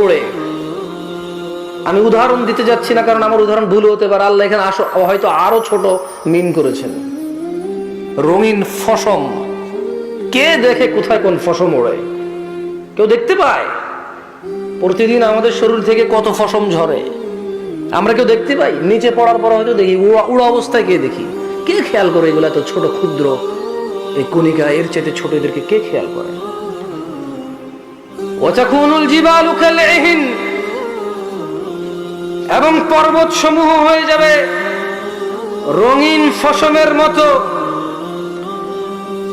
ওড়ে। আমি উদাহরণ দিতে যাচ্ছি না, কারণ আমার উদাহরণ ভুল হতে পারে। আল্লাহ এখানে হয়তো আরো ছোট মিন করেছেন। রঙিন ফসম, কে দেখে কোথায় কোন ফসম ওড়ে? কেউ দেখতে পায়? প্রতিদিন আমাদের শরীর থেকে কত ফসম ঝরে আমরা কেউ দেখতে পাই? নিচে পড়ার পর হয়তো দেখি, উড়া অবস্থায় কে দেখি? কে খেয়াল করে এগুলো? এত ছোট ক্ষুদ্র এই কণিকা, এর চেয়ে ছোট এদেরকে কে খেয়াল করে? ওয়াতাকুনুল জিবালু কালইহিন, এবং পর্বত সমূহ হয়ে যাবে রঙিন ফসমের মতো।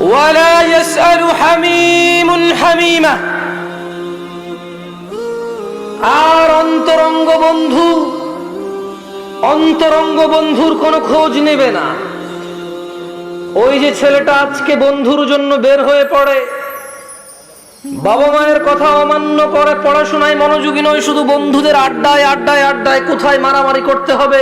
ওয়ালা ইয়াসআলু হামিমুন হামিমা, আর অন্তরঙ্গ বন্ধুর কোনো খোঁজ নেবে না। ওই যে ছেলেটা আজকে বন্ধুর জন্য বের হয়ে পড়ে, বাবা মায়ের কথা অমান্য করে, পড়াশোনায় মনোযোগী নয়, শুধু বন্ধুদের আড্ডায় আড্ডায় আড্ডায়, কোথায় মারামারি করতে হবে,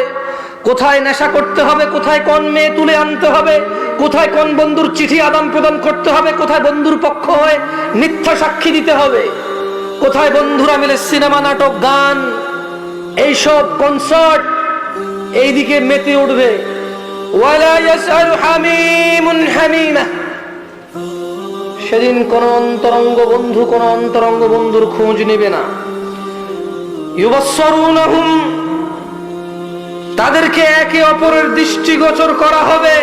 কোথায় নেশা করতে হবে, কোথায় কোন মেয়ে তুলে আনতে হবে, কোথায় কোন বন্ধুর চিঠি আদান প্রদান করতে হবে, কোথায় বন্ধুর পক্ষ হয়ে মিথ্যা সাক্ষী দিতে হবে, কোথায় বন্ধুরা মিলে সিনেমা, নাটক, গান, এইসব কনসার্ট, এইদিকে মেতে উঠবে। ওয়ালা ইয়াসআলু হামিমুন হামিমা, সেদিন কোন অন্তরঙ্গ বন্ধুর খোঁজ নেবে না। ইউবাসসিরুনহুম, তাদেরকে একে অপরের দৃষ্টিগোচর করা হবে।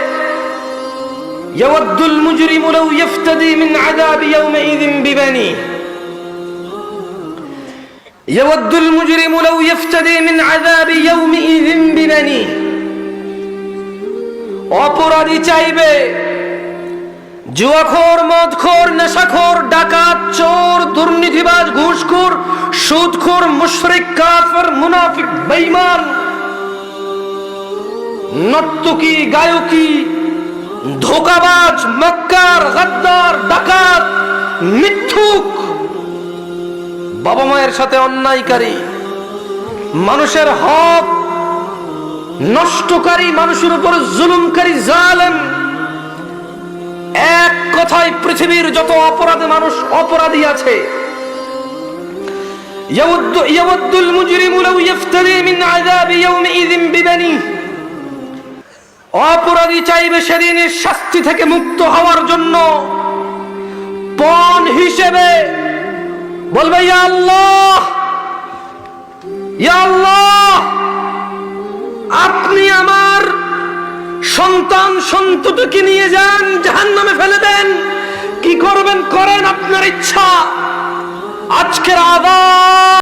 ইয়াওয়াদ্দুল মুজরিমু লাউ ইফতাদি মিন আযাবি ইয়াওমাইযিন বিবানি, ইয়াওয়াদ্দুল মুজরিমু লাউ ইফতাদি মিন আযাবি ইয়াওমাইযিন বিবানি, অপরাধী চাইবে, জুয়াখোর, মদখোর, নেশাখোর, ডাকাত, চোর, দুর্নীতিবাজ, ঘুষখোর, সুদখোর, মুশরিক, কাফের, মুনাফিক, বেঈমান, নর্তকী, গায়কী, ধোঁকাবাজ, মক্কার, গাদ্দার, ডাকাত, মিথ্যুক, বাবা মায়ের সাথে অন্যায়কারী, মানুষের হক নষ্টকারী, মানুষের উপর জুলুমকারী, জালেম, এক কথায় পৃথিবীর যত অপরাধী আছে। ইয়াওয়াদ্দুল মুজরিমু লাউ ইফতাদি মিন আযাবি ইয়াওমাইযিন বিবানি, অপরাধী চাইবে সেদিনের শাস্তি থেকে মুক্ত হওয়ার জন্য পণ হিসেবে বলবে, ইয়া আল্লাহ, ইয়া আল্লাহ, আপনি আমার সন্তান সন্ততিকে নিয়ে যান, জাহান্নামে ফেলে দেন, কি করবেন করেন, আপনার ইচ্ছা। আজকের আযাব